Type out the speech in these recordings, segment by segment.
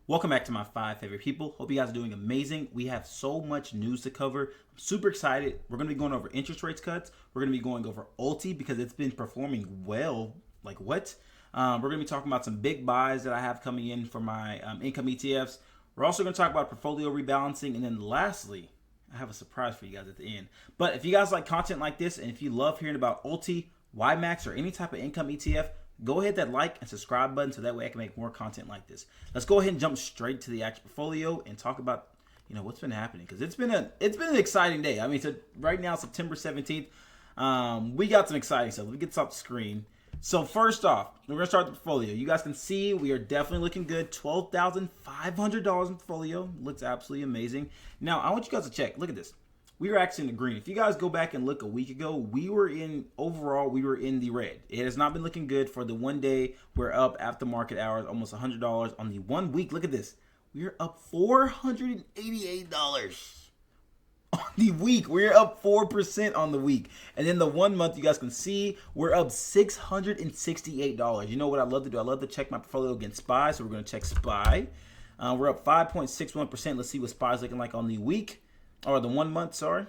Welcome back to my 5 favorite people. Hope you guys are doing amazing. We have so much news to cover. I'm super excited. We're going to be going over interest rates cuts. We're going to be going over Ulti because it's been performing well. Like what? We're going to be talking about some big buys that I have coming in for my income ETFs. We're also going to talk about portfolio rebalancing. And then lastly, I have a surprise for you guys at the end. But if you guys like content like this and if you love hearing about Ulti, YieldMax, or any type of income ETF, go ahead that like and subscribe button so that way I can make more content like this. Let's go ahead and jump straight to the actual portfolio and talk about what's been happening, because it's been an exciting day. I mean, so right now September 17th, we got some exciting stuff. Let me get this off the screen. So first off, we're gonna start the portfolio. You guys can see we are definitely looking good. $12,500 in portfolio looks absolutely amazing. Now I want you guys to check. Look at this. We were actually in the green. If you guys go back and look a week ago, we were in the red. It has not been looking good for the 1 day. We're up after market hours, almost $100 on the 1 week. Look at this. We're up $488 on the week. We're up 4% on the week. And then the 1 month, you guys can see we're up $668. You know what I love to do? I love to check my portfolio against SPY. So we're going to check SPY. We're up 5.61%. Let's see what SPY is looking like on the week. Or the 1 month, sorry.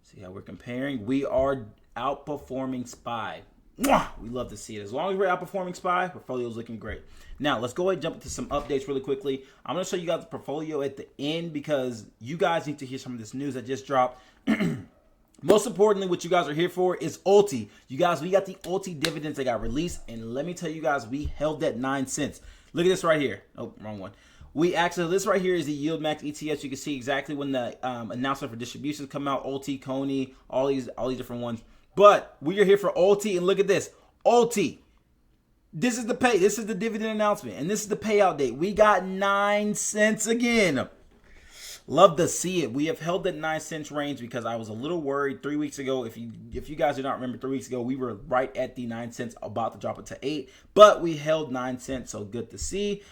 See how we're comparing. We are outperforming SPY. Mwah! We love to see it. As long as we're outperforming SPY, portfolio is looking great. Now, let's go ahead and jump into some updates really quickly. I'm going to show you guys the portfolio at the end because you guys need to hear some of this news that just dropped. Most importantly, what you guys are here for is Ulti. You guys, we got the Ulti dividends that got released. And let me tell you guys, we held that 9 cents. Look at this right here. Oh, wrong one. This right here is the YieldMax ETFs. You can see exactly when the announcement for distributions come out. Ulti, Coney, all these different ones. But we are here for Ulti, and look at this. Ulti. This is the pay. This is the dividend announcement, and this is the payout date. We got 9 cents again. Love to see it. We have held that 9 cents range because I was a little worried 3 weeks ago. If you guys do not remember, 3 weeks ago we were right at the 9 cents, about to drop it to 8, but we held 9 cents. So good to see.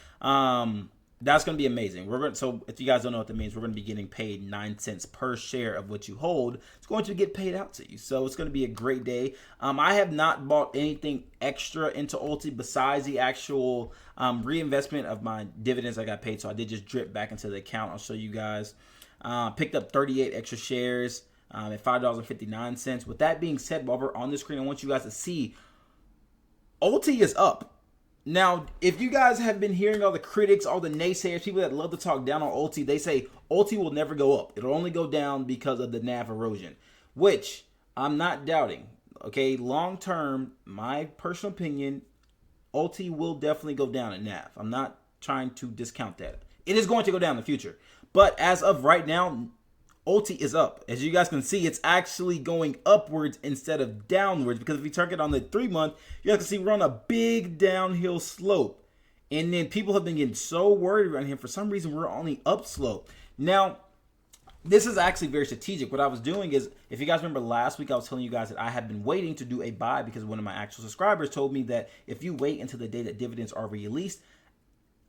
That's going to be amazing. So if you guys don't know what that means, we're going to be getting paid 9 cents per share of what you hold. It's going to get paid out to you. So it's going to be a great day. I have not bought anything extra into Ulti besides the actual reinvestment of my dividends I got paid. So I did just drip back into the account. I'll show you guys. Picked up 38 extra shares at $5.59. With that being said, while we're on the screen, I want you guys to see Ulti is up. Now, if you guys have been hearing all the critics, all the naysayers, people that love to talk down on Ulti, they say Ulti will never go up. It'll only go down because of the NAV erosion, which I'm not doubting. Okay, long term, my personal opinion, Ulti will definitely go down in NAV. I'm not trying to discount that. It is going to go down in the future. But as of right now, Ulti is up. As you guys can see, it's actually going upwards instead of downwards, because if you turn it on the 3 month, you guys can see we're on a big downhill slope. And then people have been getting so worried around here. For some reason, we're only up slope. Now, this is actually very strategic. What I was doing is, if you guys remember last week, I was telling you guys that I had been waiting to do a buy because one of my actual subscribers told me that if you wait until the day that dividends are released,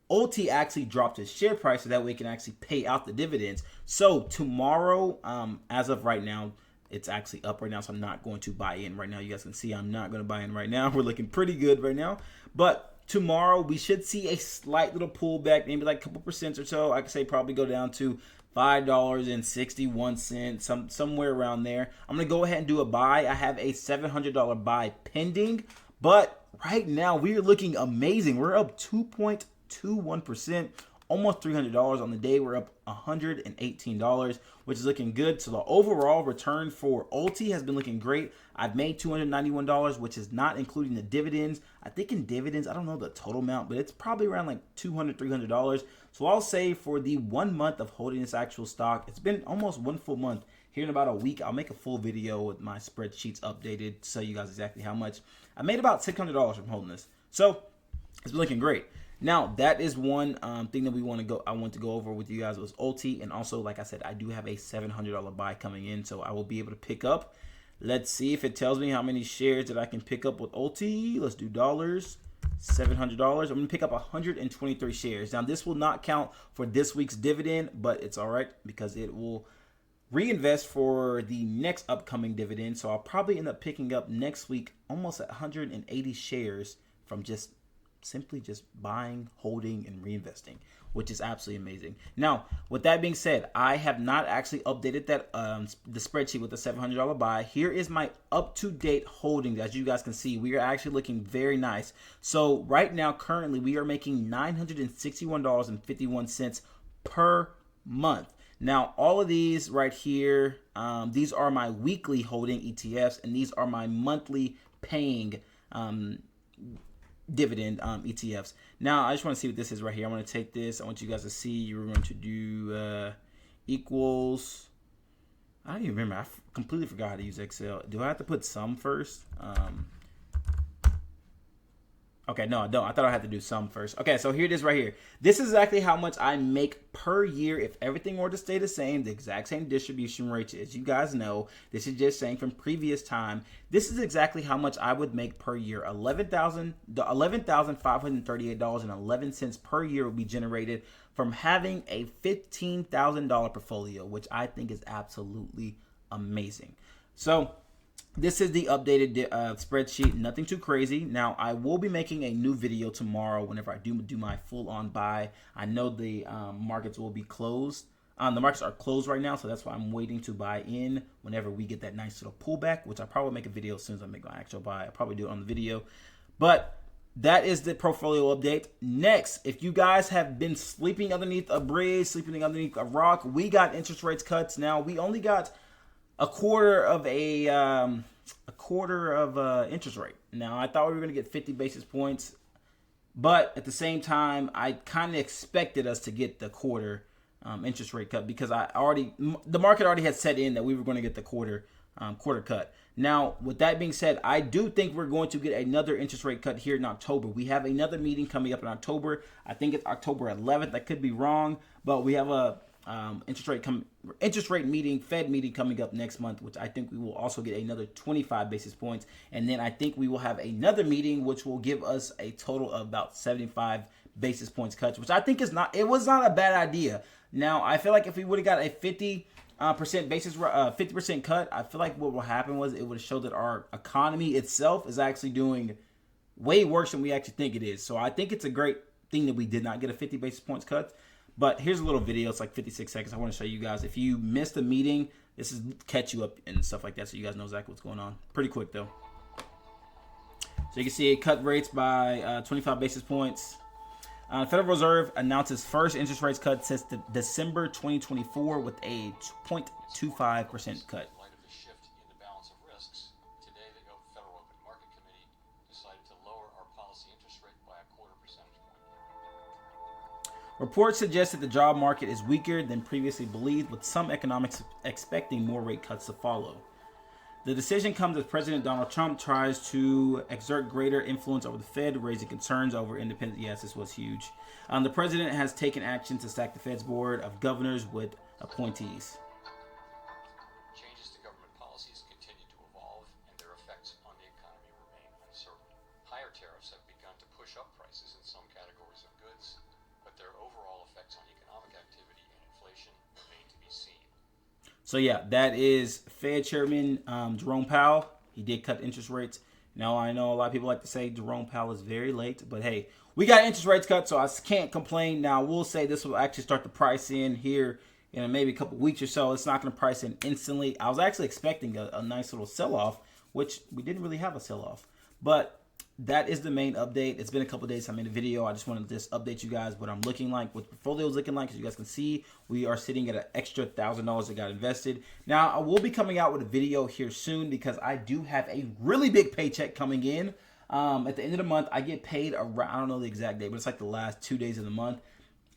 Ulti actually dropped his share price so that way it can actually pay out the dividends. So tomorrow, as of right now, it's actually up right now, so I'm not going to buy in right now. You guys can see I'm not going to buy in right now. We're looking pretty good right now. But tomorrow, we should see a slight little pullback, maybe like a couple percent or so. I could say probably go down to $5.61, somewhere around there. I'm going to go ahead and do a buy. I have a $700 buy pending. But right now, we are looking amazing. We're up 2.21%, almost $300 on the day. We're up $118, which is looking good. So the overall return for Ulti has been looking great. I've made $291, which is not including the dividends. I think in dividends, I don't know the total amount, but it's probably around like $200, $300. So I'll say for the 1 month of holding this actual stock, it's been almost 1 full month. Here in about a week, I'll make a full video with my spreadsheets updated to show you guys exactly how much. I made about $600 from holding this. So it's been looking great. Now, that is one thing that I want to go over with you guys was Ulti. And also, like I said, I do have a $700 buy coming in, so I will be able to pick up. Let's see if it tells me how many shares that I can pick up with Ulti. Let's do dollars. $700. I'm going to pick up 123 shares. Now, this will not count for this week's dividend, but it's all right because it will reinvest for the next upcoming dividend. So I'll probably end up picking up next week almost 180 shares from just simply just buying, holding, and reinvesting, which is absolutely amazing. Now, with that being said, I have not actually updated that the spreadsheet with the $700 buy. Here is my up-to-date holdings. As you guys can see, we are actually looking very nice. So right now, currently, we are making $961.51 per month. Now, all of these right here, these are my weekly holding ETFs, and these are my monthly paying dividend ETFs. Now, I just want to see what this is right here. I want to take this. I want you guys to see. You're going to do equals. I don't even remember. I completely forgot how to use Excel. Do I have to put sum first? Okay, no, I don't. I thought I had to do sum first. Okay, so here it is right here. This is exactly how much I make per year if everything were to stay the same, the exact same distribution rate. As you guys know, this is just saying from previous time. This is exactly how much I would make per year. $11,538.11 per year will be generated from having a $15,000 portfolio, which I think is absolutely amazing. So this is the updated spreadsheet, nothing too crazy. Now, I will be making a new video tomorrow whenever I do my full-on buy. I know the markets will be closed. The markets are closed right now, so that's why I'm waiting to buy in whenever we get that nice little pullback, which I'll probably make a video as soon as I make my actual buy. I'll probably do it on the video. But that is the portfolio update. Next, if you guys have been sleeping underneath a bridge, sleeping underneath a rock, we got interest rates cuts. Now, we only got a quarter of interest rate. Now, I thought we were going to get 50 basis points, but at the same time, I kind of expected us to get the quarter interest rate cut because the market already had set in that we were going to get the quarter cut. Now, with that being said, I do think we're going to get another interest rate cut here in October. We have another meeting coming up in October. I think it's October 11th. I could be wrong, but we have a interest rate meeting, Fed meeting coming up next month, which I think we will also get another 25 basis points. And then I think we will have another meeting, which will give us a total of about 75 basis points cuts, which I think was not a bad idea. Now, I feel like if we would have got a 50% cut, I feel like what will happen was it would show that our economy itself is actually doing way worse than we actually think it is. So I think it's a great thing that we did not get a 50 basis points cut. But here's a little video. It's like 56 seconds. I want to show you guys. If you missed the meeting, this is catch you up and stuff like that, so you guys know exactly what's going on. Pretty quick, though. So you can see it cut rates by 25 basis points. Federal Reserve announces first interest rates cut since December 2024 with a 0.25% cut. Reports suggest that the job market is weaker than previously believed, with some economics expecting more rate cuts to follow. The decision comes as President Donald Trump tries to exert greater influence over the Fed, raising concerns over independence. Yes, this was huge. The president has taken action to stack the Fed's board of governors with appointees. Changes to government policies continue to evolve, and their effects on the economy remain uncertain. Higher tariffs have begun to push up prices in some categories of goods, but their overall effects on economic activity and inflation remain to be seen. So yeah, that is Fed Chairman Jerome Powell. He did cut interest rates. Now, I know a lot of people like to say Jerome Powell is very late, but hey, we got interest rates cut, so I can't complain. Now, we'll say this will actually start to price in here in maybe a couple weeks or so. It's not going to price in instantly. I was actually expecting a nice little sell-off, which we didn't really have a sell-off. But that is the main update. It's been a couple days since I made a video. I just wanted to just update you guys what I'm looking like, what the portfolio is looking like. As you guys can see, we are sitting at an extra $1,000 that got invested. Now, I will be coming out with a video here soon because I do have a really big paycheck coming in. At the end of the month, I get paid around, I don't know the exact date, but it's like the last 2 days of the month.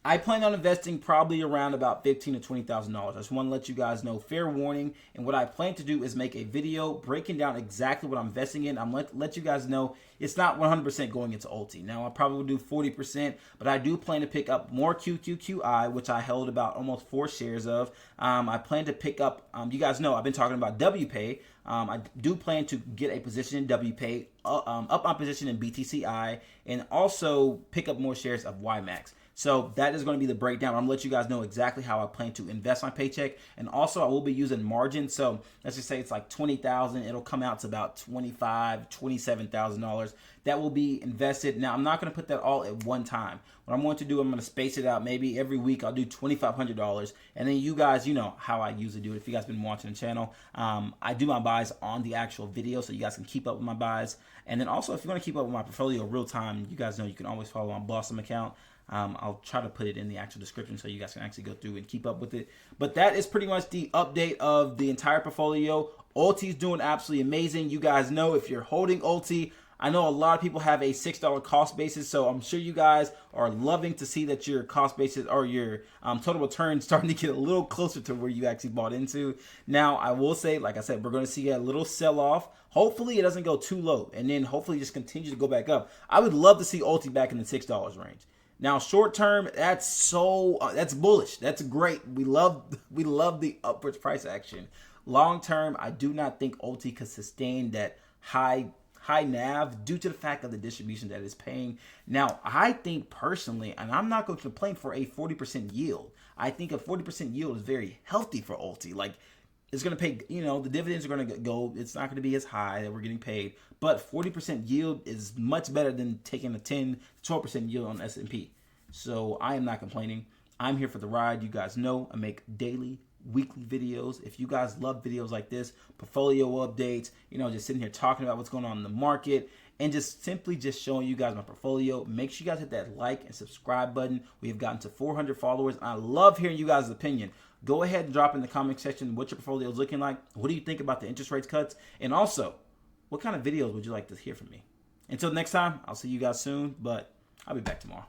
I plan on investing probably around about $15,000 to $20,000. I just want to let you guys know, fair warning. And what I plan to do is make a video breaking down exactly what I'm investing in. I'm let you guys know it's not 100% going into Ulti. Now, I probably will do 40%, but I do plan to pick up more QQQI, which I held about almost 4 shares of. I plan to pick up, you guys know I've been talking about WPay. I do plan to get a position in WPay, up my position in BTCI, and also pick up more shares of YieldMax. So that is going to be the breakdown. I'm going to let you guys know exactly how I plan to invest my paycheck. And also I will be using margin. So let's just say it's like $20,000. It'll come out to about $27,000. that will be invested. Now, I'm not going to put that all at one time. What I'm going to do, I'm going to space it out. Maybe every week I'll do $2,500. And then you guys, you know how I usually do it. If you guys been watching the channel, I do my buys on the actual video so you guys can keep up with my buys. And then also, if you want to keep up with my portfolio real time, you guys know you can always follow on Blossom account. I'll try to put it in the actual description so you guys can actually go through and keep up with it. But that is pretty much the update of the entire portfolio. Ulti is doing absolutely amazing. You guys know if you're holding Ulti, I know a lot of people have a $6 cost basis, so I'm sure you guys are loving to see that your cost basis or your total return starting to get a little closer to where you actually bought into. Now, I will say, like I said, we're going to see a little sell-off. Hopefully, it doesn't go too low, and then hopefully just continue to go back up. I would love to see Ulti back in the $6 range. Now, short term, that's bullish. That's great. We love the upwards price action. Long term, I do not think Ulti could sustain that high NAV due to the fact of the distribution that it's paying. Now, I think personally, and I'm not going to complain for a 40% yield. I think a 40% yield is very healthy for Ulti. Like, it's going to pay, you know, the dividends are going to go, it's not going to be as high that we're getting paid, but 40% yield is much better than taking a 10 to 12% yield on S&P. So I am not complaining. I'm here for the ride. You guys know I make daily, weekly videos. If you guys love videos like this, portfolio updates, you know, just sitting here talking about what's going on in the market and just simply just showing you guys my portfolio, make sure you guys hit that like and subscribe button. We have gotten to 400 followers. I love hearing you guys' opinion. Go ahead and drop in the comment section what your portfolio is looking like. What do you think about the interest rates cuts? And also, what kind of videos would you like to hear from me? Until next time, I'll see you guys soon, but I'll be back tomorrow.